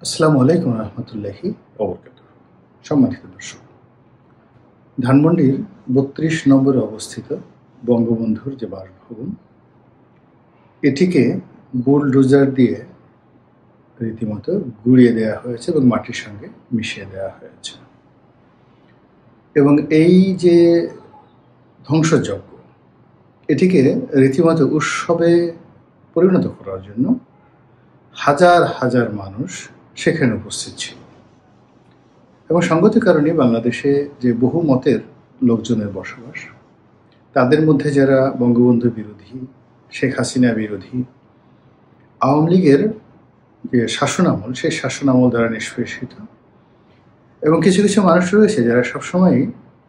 আসসালামু আলাইকুম রহমতুল্লাহি ওবরকাতুহ। সম্মানিত দর্শক, ধানমন্ডির ৩২ নম্বরে অবস্থিত বঙ্গবন্ধুর যে বাসভবন, এটিকে বুলডোজার দিয়ে রীতিমতো গুঁড়িয়ে দেওয়া হয়েছে এবং মাটির সঙ্গে মিশিয়ে দেওয়া হয়েছে। এবং এই যে ধ্বংসযজ্ঞ, এটিকে রীতিমতো উৎসবে পরিণত করার জন্য হাজার হাজার মানুষ সেখানে উপস্থিত ছিল। এবং সঙ্গত কারণে বাংলাদেশে যে বহু মতের লোকজনের বসবাস, তাদের মধ্যে যারা বঙ্গবন্ধু বিরোধী, শেখ হাসিনা বিরোধী, আওয়ামী লীগের যে শাসনামল, সেই শাসনামল দ্বারা নিষ্পেষিত, এবং কিছু কিছু মানুষ রয়েছে যারা সবসময়ই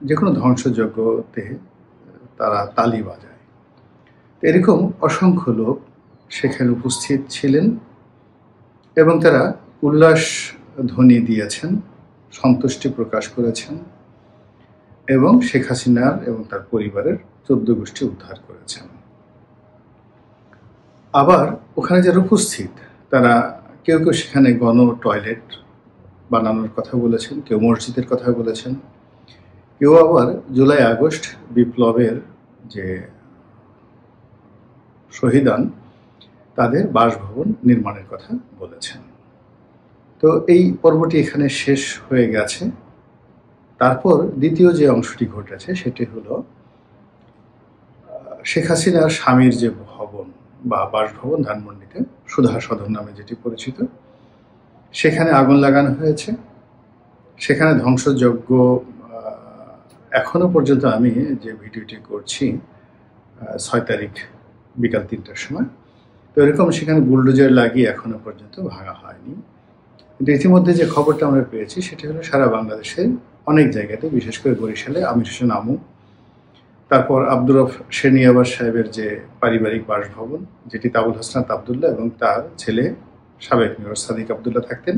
যে কোনো ধ্বংসযজ্ঞতে তারা তালি বাজায়। এরকম অসংখ্য লোক সেখানে উপস্থিত ছিলেন এবং তারা উল্লাস ধ্বনি দিয়েছেন, সন্তুষ্টি প্রকাশ করেছেন এবং শেখ হাসিনার এবং তার পরিবারের ১৪ গোষ্ঠী উদ্ধার করেছেন। আবার ওখানে যারা উপস্থিত তারা কেউ কেউ সেখানে গণ টয়লেট বানানোর কথা বলেছেন, কেউ মসজিদের কথা বলেছেন, কেউ আবার জুলাই আগস্ট বিপ্লবের যে শহীদান তাদের বাসভবন নির্মাণের কথা বলেছেন। তো এই পর্বটি এখানে শেষ হয়ে গেছে। তারপর দ্বিতীয় যে অংশটি ঘটেছে সেটি হলো শেখ হাসিনার স্বামীর যে ভবন বা বাসভবন ধানমন্ডিতে, সুধা সদন নামে যেটি পরিচিত, সেখানে আগুন লাগানো হয়েছে। সেখানে ধ্বংসযজ্ঞ এখনো পর্যন্ত আমি যে ভিডিওটি করছি ৬ তারিখ বিকাল ৩টার সময়, তো এরকম সেখানে বুলডোজার লাগিয়ে এখনো পর্যন্ত ভাঙা হয়নি। কিন্তু ইতিমধ্যে যে খবরটা আমরা পেয়েছি সেটি হলো সারা বাংলাদেশের অনেক জায়গাতে, বিশেষ করে বরিশালে আমির হোসেন আমু, তারপর আব্দুর রফ শেরনিয়াবাজ সাহেবের যে পারিবারিক বাসভবন, যেটি আবুল হাসনাত আবদুল্লাহ এবং তার ছেলে সাবেক মেয়র সাদিক আবদুল্লাহ থাকতেন,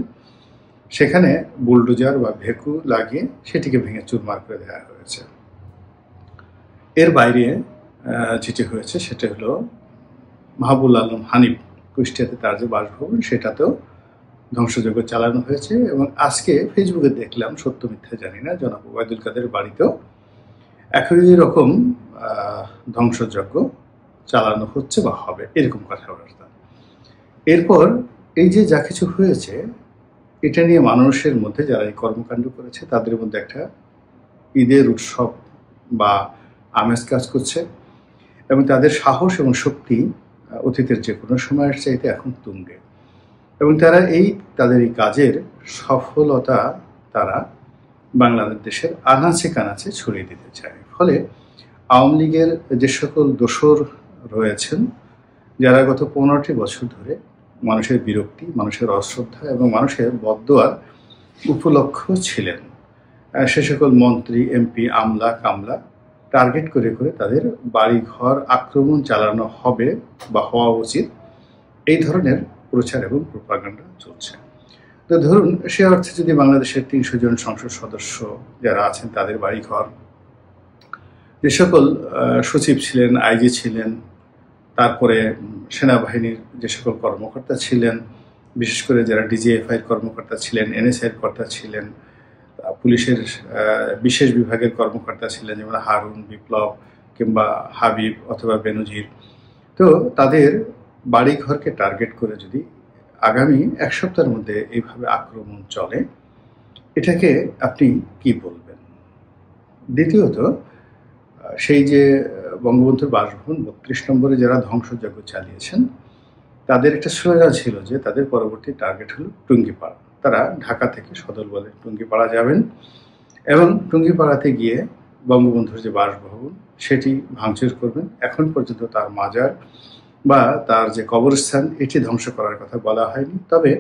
সেখানে বুলডোজার বা ভেকু লাগিয়ে সেটিকে ভেঙে চুরমার করে দেওয়া হয়েছে। এর বাইরে যেটি হয়েছে সেটা হলো মাহবুল আলম হানিফ কুষ্টিয়াতে তার যে বাসভবন, সেটাতেও ধ্বংসযজ্ঞ চালানো হয়েছে। এবং আজকে ফেসবুকে দেখলাম, সত্য মিথ্যা জানি না, জনাব ওবায়দুল কাদের বাড়িতেও একই রকম ধ্বংসযজ্ঞ চালানো হচ্ছে বা হবে, এরকম কথাবার্তা। এরপর এই যে যা কিছু হয়েছে, এটা নিয়ে মানুষের মধ্যে যারা এই কর্মকাণ্ড করেছে তাদের মধ্যে একটা ঈদের উৎসব বা আমেজ কাজ করছে এবং তাদের সাহস এবং শক্তি অতীতের যে কোনো সময়ের চাইতে এখন তুঙ্গে। এবং তারা তাদের এই কাজের সফলতা তারা বাংলাদেশের আনাচে কানাচে ছড়িয়ে দিতে চায়। ফলে আওয়ামী লীগের যে সকল দোসর রয়েছেন, যারা গত ১৫টি বছর ধরে মানুষের বিরক্তি, মানুষের অশ্রদ্ধা এবং মানুষের বদদোয়ার উপলক্ষ ছিলেন, সে সকল মন্ত্রী, এমপি, আমলা কামলা টার্গেট করে করে তাদের বাড়িঘর আক্রমণ চালানো হবে বা হওয়া উচিত, এই ধরনের প্রচার এবং প্রোপাগান্ডা চলছে। তো ধরুন, সে অর্থে যদি বাংলাদেশের ৩০০ জন সংসদ সদস্য যারা আছেন তাদের বাড়িঘর, যে সকল সচিব ছিলেন, আইজি ছিলেন, তারপরে সেনাবাহিনীর যে সকল কর্মকর্তা ছিলেন, বিশেষ করে যারা ডিজিএফআইয়ের কর্মকর্তা ছিলেন, এনএসআইয়ের কর্তা ছিলেন, পুলিশের বিশেষ বিভাগের কর্মকর্তা ছিলেন, যেমন হারুন, বিপ্লব কিংবা হাবিব অথবা বেনজির, তো তাদের বাড়িঘরকে টার্গেট করে যদি আগামী ১ সপ্তাহের মধ্যে এইভাবে আক্রমণ চলে, এটাকে আপনি কি বলবেন? দ্বিতীয়ত, সেই যে বঙ্গবন্ধুর বাসভবন ৩২ নম্বরে যারা ধ্বংসযজ্ঞ চালিয়েছেন, তাদের একটা স্লোগান ছিল যে তাদের পরবর্তী টার্গেট হলো টুঙ্গিপাড়া। তারা ঢাকা থেকে সদর বলে টুঙ্গিপাড়া যাবেন এবং টুঙ্গিপাড়াতে গিয়ে বঙ্গবন্ধুর যে বাসভবন সেটি ভাঙচুর করবেন। এখন পর্যন্ত তার মাজার বা তার যে কবরস্থান, এটি ধ্বংস করার কথা বলা হয়নি। তবে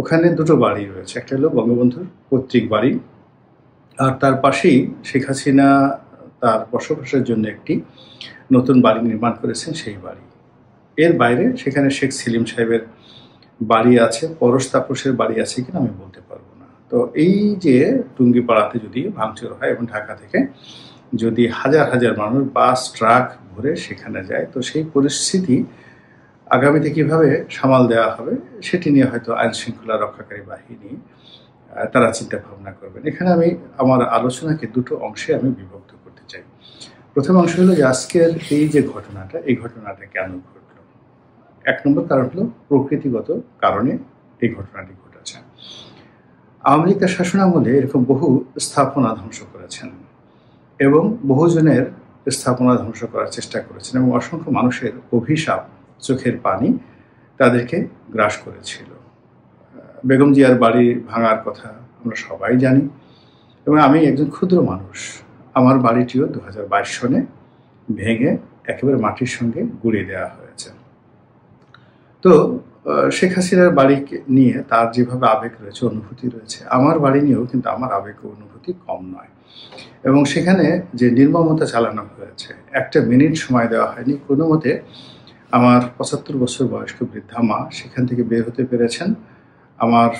ওখানে দুটো বাড়ি রয়েছে, একটা হলো বঙ্গবন্ধুর পৈতৃক বাড়ি, আর তার পাশেই শেখ হাসিনা তার বসবাসের জন্য একটি নতুন বাড়ি নির্মাণ করেছেন, সেই বাড়ি। এর বাইরে সেখানে শেখ সেলিম সাহেবের বাড়ি আছে, পরশ তাপসের বাড়ি আছে কিনা আমি বলতে পারবো না। তো এই যে টুঙ্গিপাড়াতে যদি ভাঙচুর হয় এবং ঢাকা থেকে যদি হাজার হাজার মানুষ বাস ট্রাক ভরে সেখানে যায়, তো সেই পরিস্থিতি আগামীতে কিভাবে সামাল দেওয়া হবে সেটি নিয়ে হয়তো আইন শৃঙ্খলা রক্ষাকারী বাহিনী তারা চিন্তা ভাবনা করবেন। এখানে আমি আমার আলোচনাকে দুটো অংশে আমি বিভক্ত করতে চাই। প্রথম অংশ হলো যে আজকের এই যে ঘটনাটা, এই ঘটনাটা কেন ঘটলো। এক নম্বর কারণ হলো প্রকৃতিগত কারণে এই ঘটনাটি ঘটেছে। আওয়ামী লীগের শাসনামলে এরকম বহু স্থাপনা ধ্বংস করেছেন এবং বহুজনের স্থাপনা ধ্বংস করার চেষ্টা করেছেন এবং অসংখ্য মানুষের অভিশাপ, চোখের পানি তাদেরকে গ্রাস করেছিল। বেগম জিয়ার বাড়ি ভাঙার কথা আমরা সবাই জানি এবং আমি একজন ক্ষুদ্র মানুষ। আমার বাড়িটিও 2022 সনে ভেঙে একেবারে মাটির সঙ্গে গুঁড়িয়ে দেওয়া হয়েছে। তো শেখ হাসিনার বাড়ি নিয়ে তার যেভাবে আবেগ রয়েছে, অনুভূতি রয়েছে, আমার বাড়ি নিয়েও কিন্তু আমার আবেগ ও অনুভূতি কম নয়। এবং সেখানে যে নির্মমতা চালানো হয়েছে, একটা মিনিট সময় দেওয়া হয়নি। কোনো মতে আমার 75 বছর বয়স্ক বৃদ্ধা মা সেখান থেকে বের হতে পেরেছেন। আমার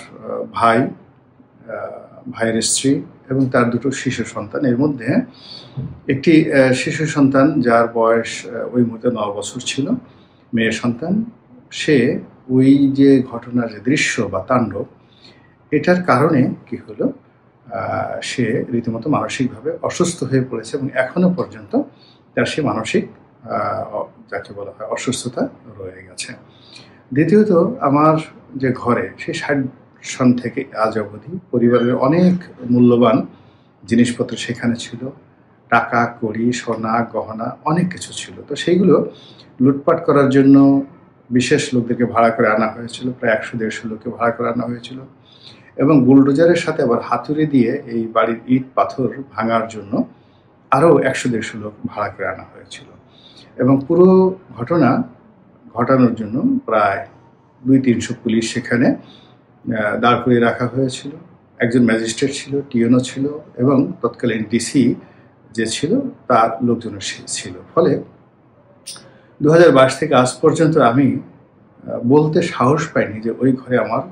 ভাইয়ের স্ত্রী এবং তার দুটো শিশু সন্তান, এর মধ্যে একটি শিশু সন্তান যার বয়স ওই মুহূর্তে 9 বছর ছিল, মেয়ের সন্তান, সে ওই যে ঘটনার যে দৃশ্য বা তাণ্ডব, এটার কারণে কি হলো, সে রীতিমতো মানসিকভাবে অসুস্থ হয়ে পড়েছে এবং এখনো পর্যন্ত তার সে মানসিক যাকে বলা হয় অসুস্থতা রয়ে গেছে। দ্বিতীয়ত, আমার যে ঘরে সেই 60 সন থেকে আজ অবধি পরিবারের অনেক মূল্যবান জিনিসপত্র সেখানে ছিল, টাকা কড়ি, সোনা গহনা অনেক কিছু ছিল। তো সেইগুলো লুটপাট করার জন্য বিশেষ লোকদেরকে ভাড়া করে আনা হয়েছিল, প্রায় 100-150 লোককে ভাড়া করে আনা হয়েছিল এবং বুলডোজারের সাথে আবার হাতুড়ি দিয়ে এই বাড়ির ইট পাথর ভাঙার জন্য আরও 100-150 লোক ভাড়া করে আনা হয়েছিল এবং পুরো ঘটনা ঘটানোর জন্য প্রায় 200-300 পুলিশ সেখানে দাঁড় করিয়ে রাখা হয়েছিল। একজন ম্যাজিস্ট্রেট ছিল, টিএনও ছিল এবং তৎকালীন ডিসি যে ছিল তার লোকজন ছিল। ফলে 2022 থেকে আজ পর্যন্ত আমি বলতে সাহস পাইনি যে ওই ঘরে আমার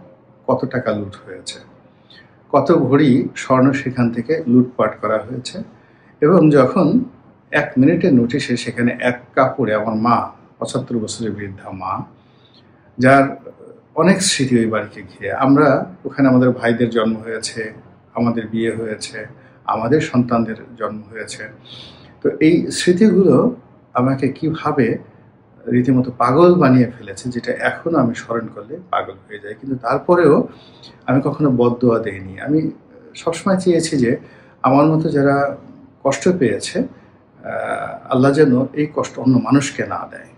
কত টাকা লুট হয়েছে, কত ভরি স্বর্ণ সেখান থেকে লুটপাট করা হয়েছে। এবং যখন 1 মিনিটের নোটিশে সেখানে এক কাপড়ে আমার মা, 75 বছরের বৃদ্ধা মা, যার অনেক স্মৃতি ওই বাড়িকে ঘিরে, আমরা ওখানে আমাদের ভাইদের জন্ম হয়েছে, আমাদের বিয়ে হয়েছে, আমাদের সন্তানদের জন্ম হয়েছে। তো এই স্মৃতিগুলো আমাকে কিভাবে রীতিমতো পাগল বানিয়ে ফেলেছে, যেটা এখনো আমি স্মরণ করলে পাগল হয়ে যাই। কিন্তু তারপরেও আমি কখনো বদদোয়া দেইনি। আমি সবসময় চেয়েছি যে আমার মতো যারা কষ্ট পেয়েছে, আল্লাহ যেন এই কষ্ট অন্য মানুষকে না দেয়।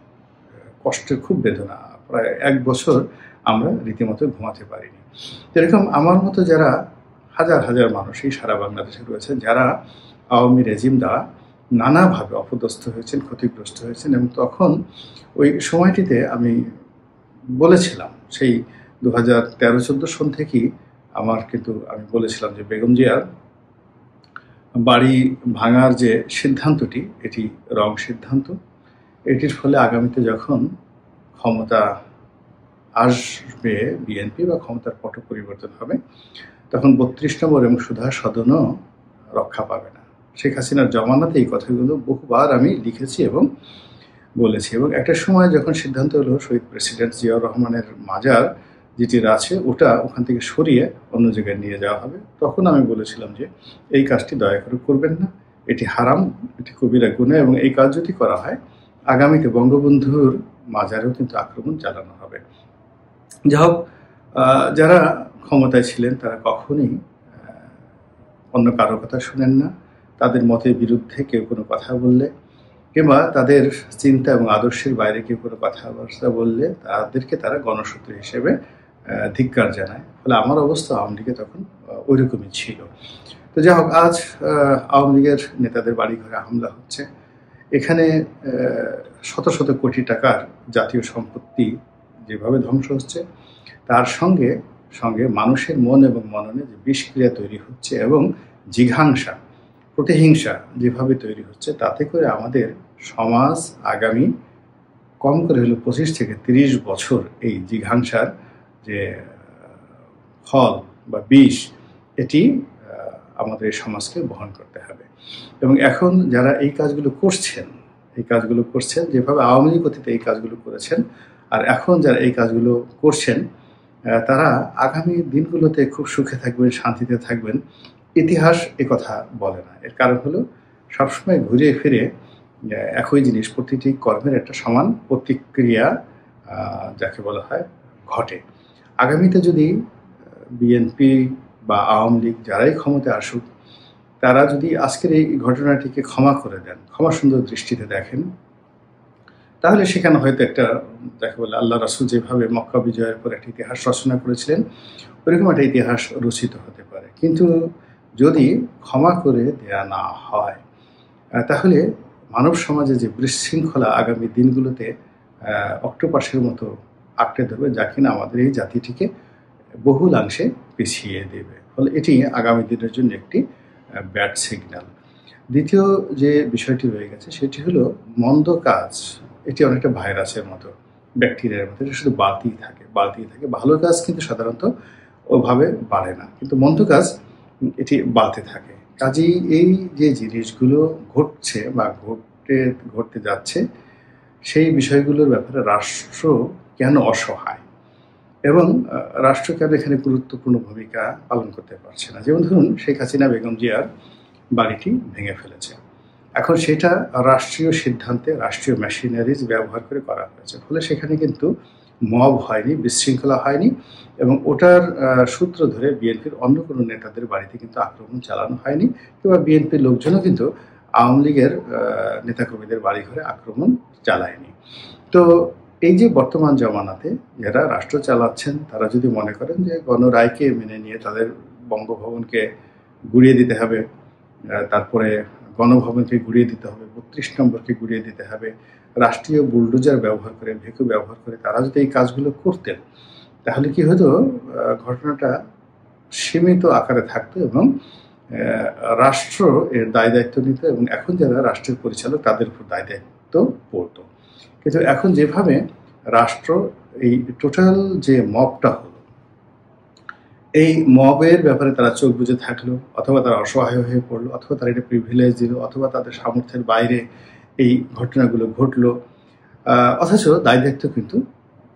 কষ্টের খুব বেদনা, প্রায় 1 বছর আমরা রীতিমতো ঘুমাতে পারিনি। এরকম আমার মতো যারা হাজার হাজার মানুষই সারা বাংলাদেশে রয়েছে, যারা আওয়ামী রেজিম দ্বারা নানাভাবে অপদস্থ হয়েছেন, ক্ষতিগ্রস্ত হয়েছেন। এবং তখন ওই সময়টিতে আমি বলেছিলাম, সেই 2013-14 সন থেকেই আমি বলেছিলাম যে বেগম জিয়ার বাড়ি ভাঙার যে সিদ্ধান্তটি, এটি রং সিদ্ধান্ত। এটির ফলে আগামীতে যখন ক্ষমতা আসবে বিএনপি বা ক্ষমতার পট পরিবর্তন হবে, তখন 32 নম্বর এবং সুধা সদনও রক্ষা পাবে না। শেখ হাসিনার জমানাতে এই কথাগুলো বহুবার আমি লিখেছি এবং বলেছি। এবং একটা সময় যখন সিদ্ধান্ত হলো শহীদ প্রেসিডেন্ট জিয়াউর রহমানের মাজার যেটি আছে ওটা ওখান থেকে সরিয়ে অন্য জায়গায় নিয়ে যাওয়া হবে, তখন আমি বলেছিলাম যে এই কাজটি দয়া করে করবেন না, এটি হারাম, এটি কবিরা গুনাহ এবং এই কাজ যদি করা হয় আগামীতে বঙ্গবন্ধুর মাজারেও কিন্তু আক্রমণ চালানো হবে। যা হোক, যারা ক্ষমতায় ছিলেন তারা কখনোই অন্য কারো কথা শুনেন না। তাদের মতের বিরুদ্ধে কেউ কোনো কথা বললে কিংবা তাদের চিন্তা এবং আদর্শের বাইরে কেউ কোনো কথাবার্তা বললে তাদেরকে তারা গণশত্রু হিসেবে ধিক্কার জানায়। ফলে আমার অবস্থা আওয়ামী লীগে তখন ওই রকমই ছিল। তো যাই হোক, আজ আওয়ামী লীগের নেতাদের বাড়িঘরে হামলা হচ্ছে, এখানে শত শত কোটি টাকার জাতীয় সম্পত্তি যেভাবে ধ্বংস হচ্ছে, তার সঙ্গে সঙ্গে মানুষের মন এবং মননে যে বিষক্রিয়া তৈরি হচ্ছে এবং জিঘাংসা, প্রতিহিংসা যেভাবে তৈরি হচ্ছে, তাতে করে আমাদের সমাজ আগামী কম করে হলো 25 থেকে 30 বছর এই জিঘাংসার যে ফল বা বিষ, এটি আমাদের সমাজকে বহন করতে হবে। এবং এখন যারা এই কাজগুলো করছেন যেভাবে আওয়ামী লীগ অতীতে এই কাজগুলো করেছেন, আর এখন যারা এই কাজগুলো করছেন তারা আগামী দিনগুলোতে খুব সুখে থাকবেন, শান্তিতে থাকবেন। ইতিহাস কথা বলে না। এর কারণ হলো সবসময় ঘুরে ফিরে একই জিনিস, প্রতিটি কর্মের একটা সমান প্রতিক্রিয়া যাকে বলা হয় ঘটে। আগামীতে যদি বিএনপি বা আওয়ামী লীগ যারাই ক্ষমতায় আসুক, তারা যদি আজকের এই ঘটনাটিকে ক্ষমা করে দেন, ক্ষমা সুন্দর দৃষ্টিতে দেখেন, তাহলে সেখানে হয়তো একটা যাকে বলে আল্লাহ রাসূল যেভাবে মক্কা বিজয়ের পর একটা ইতিহাস রচনা করেছিলেন, ওইরকম একটা ইতিহাস রচিত হতে পারে। কিন্তু যদি ক্ষমা করে দেয়া না হয়, তাহলে মানব সমাজে যে বিশৃঙ্খলা আগামী দিনগুলোতে অক্টোপাসের মতো আঁকড়ে ধরবে, যা কিনা আমাদের এই জাতিটিকে বহুলাংশে পিছিয়ে দেবে। ফলে এটি আগামী দিনের জন্য একটি ব্যাড সিগন্যাল। দ্বিতীয় যে বিষয়টি রয়ে গেছে সেটি হলো মন্দ কাজ। এটি অনেকটা ভাইরাসের মতো, ব্যাকটেরিয়ার মতো, এটা শুধু বাড়তেই থাকে। ভালো কাজ কিন্তু সাধারণত ওভাবে বাড়ে না, কিন্তু মন্দ কাজ এটি বাড়তে থাকে। কাজেই এই যে জিনিসগুলো ঘটছে বা ঘটতে যাচ্ছে, সেই বিষয়গুলোর ব্যাপারে রাষ্ট্র কেন অসহায় এবং রাষ্ট্র কেন এখানে গুরুত্বপূর্ণ ভূমিকা পালন করতে পারছে না। যেমন ধরুন, শেখ হাসিনা বেগম জিয়ার বাড়িটি ভেঙে ফেলেছে। এখন সেটা রাষ্ট্রীয় সিদ্ধান্তে, রাষ্ট্রীয় মেশিনারিজ ব্যবহার করে করা হয়েছে। ফলে সেখানে কিন্তু মব হয়নি, বিশৃঙ্খলা হয়নি, এবং ওটার সূত্র ধরে বিএনপির অন্য কোনো নেতাদের বাড়িতে কিন্তু আক্রমণ চালানো হয়নি, কিংবা বিএনপির লোকজনও কিন্তু আওয়ামী লীগের নেতাকর্মীদের বাড়িঘরে আক্রমণ চালায়নি। তো এই যে বর্তমান জমানাতে যারা রাষ্ট্র চালাচ্ছেন, তারা যদি মনে করেন যে গণরায়কে মেনে নিয়ে তাদের বঙ্গভবনকে গুড়িয়ে দিতে হবে, তারপরে গণভবনকে গুড়িয়ে দিতে হবে, 32 নম্বরকে গুড়িয়ে দিতে হবে, রাষ্ট্রীয় বুলডোজার ব্যবহার করে, ভেকু ব্যবহার করে তারা যদি এই কাজগুলো করতেন, তাহলে কি হতো, ঘটনাটা সীমিত আকারে থাকতো এবং রাষ্ট্র এর দায় দায়িত্ব নিত, এবং এখন যারা রাষ্ট্রের পরিচালক তাদের উপর দায় দায়িত্ব পড়তো। কিন্তু এখন যেভাবে রাষ্ট্র এই টোটাল যে মবটা হলো, এই মবের ব্যাপারে তারা চোখ বুজে থাকলো, অথবা তারা অসহায় হয়ে পড়লো, অথবা তারা এটা প্রিভিলেজ দিল, অথবা তাদের সামর্থ্যের বাইরে এই ঘটনাগুলো ঘটলো, অথচ দায় দায়িত্ব কিন্তু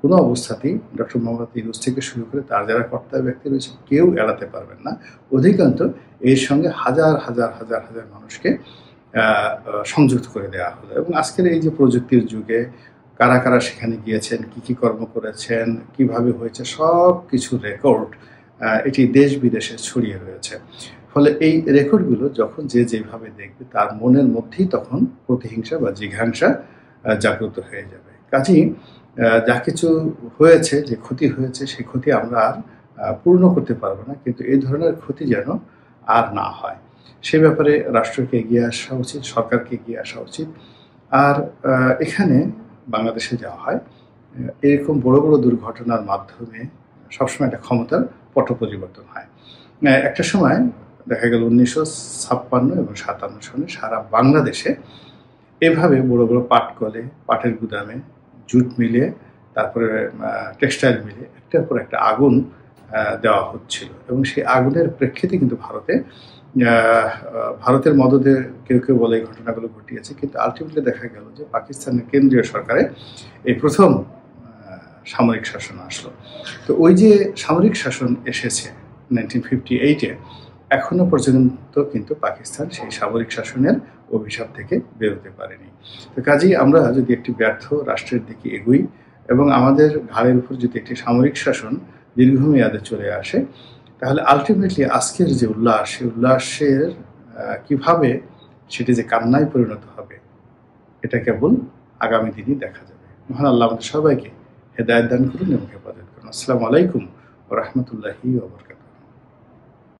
কোনো অবস্থাতেই ডক্টর মোহাম্মদ ইউনূস থেকে শুরু করে তার যারা কর্তা ব্যক্তি রয়েছে কেউ এড়াতে পারবেন না। অধিকাংশ এর সঙ্গে হাজার হাজার হাজার হাজার মানুষকে সংযুক্ত করে দেওয়া হলো। এবং আজকের এই যে প্রযুক্তির যুগে কারা কারা সেখানে গিয়েছেন, কি কর্ম করেছেন, কিভাবে হয়েছে, সব কিছু রেকর্ড এটি দেশ বিদেশে ছড়িয়ে রয়েছে। ফলে এই রেকর্ডগুলো যখন যে যেভাবে দেখবে, তার মনের মধ্যেই তখন প্রতিহিংসা বা জিঘাংসা জাগ্রত হয়ে যাবে। কাজেই যা কিছু হয়েছে, যে ক্ষতি হয়েছে, সেই ক্ষতি আমরা আর পূর্ণ করতে পারবো না, কিন্তু এই ধরনের ক্ষতি যেন আর না হয় সে ব্যাপারে রাষ্ট্রকে এগিয়ে আসা উচিত, সরকারকে এগিয়ে আসা উচিত। আর এখানে বাংলাদেশে যাওয়া হয় এরকম বড় বড় দুর্ঘটনার মাধ্যমে সবসময় একটা ক্ষমতার পট পরিবর্তন হয়। একটা সময় দেখা গেল 1956 এবং 57 সনে সারা বাংলাদেশে এভাবে বড় বড় পাট কলে, পাটের গুদামে, জুট মিলে, তারপরে টেক্সটাইল মিলে একটার পর একটা আগুন দেওয়া হচ্ছিল, এবং সেই আগুনের প্রেক্ষিতে কিন্তু ভারতের মদদে কেউ কেউ বলে এই ঘটনাগুলো ঘটিয়েছে, কিন্তু আলটিমেটলি দেখা গেল যে পাকিস্তানের কেন্দ্রীয় সরকারে এই প্রথম সামরিক শাসন আসলো। তো ওই যে সামরিক শাসন এসেছে 1958-এ, এখনো পর্যন্ত কিন্তু পাকিস্তান সেই সামরিক শাসনের অভিশাপ থেকে বেরোতে পারেনি। তো কাজেই আমরা যদি একটি ব্যর্থ রাষ্ট্রের দিকে এগোই এবং আমাদের ঘাড়ের উপর যদি একটি সামরিক শাসন দীর্ঘমেয়াদে চলে আসে, তাহলে আলটিমেটলি আজকের যে উল্লাস, সেই উল্লাসের কিভাবে সেটি যে কান্নায় পরিণত হবে, এটা কেবল আগামী দিনই দেখা যাবে। মহান আল্লাহ আমাদের সবাইকে হেদায়েত দান করুন এবং হেফাজত করুন। আসসালামু আলাইকুম ওয়া রাহমাতুল্লাহি ওয়া বারাকাতুহু।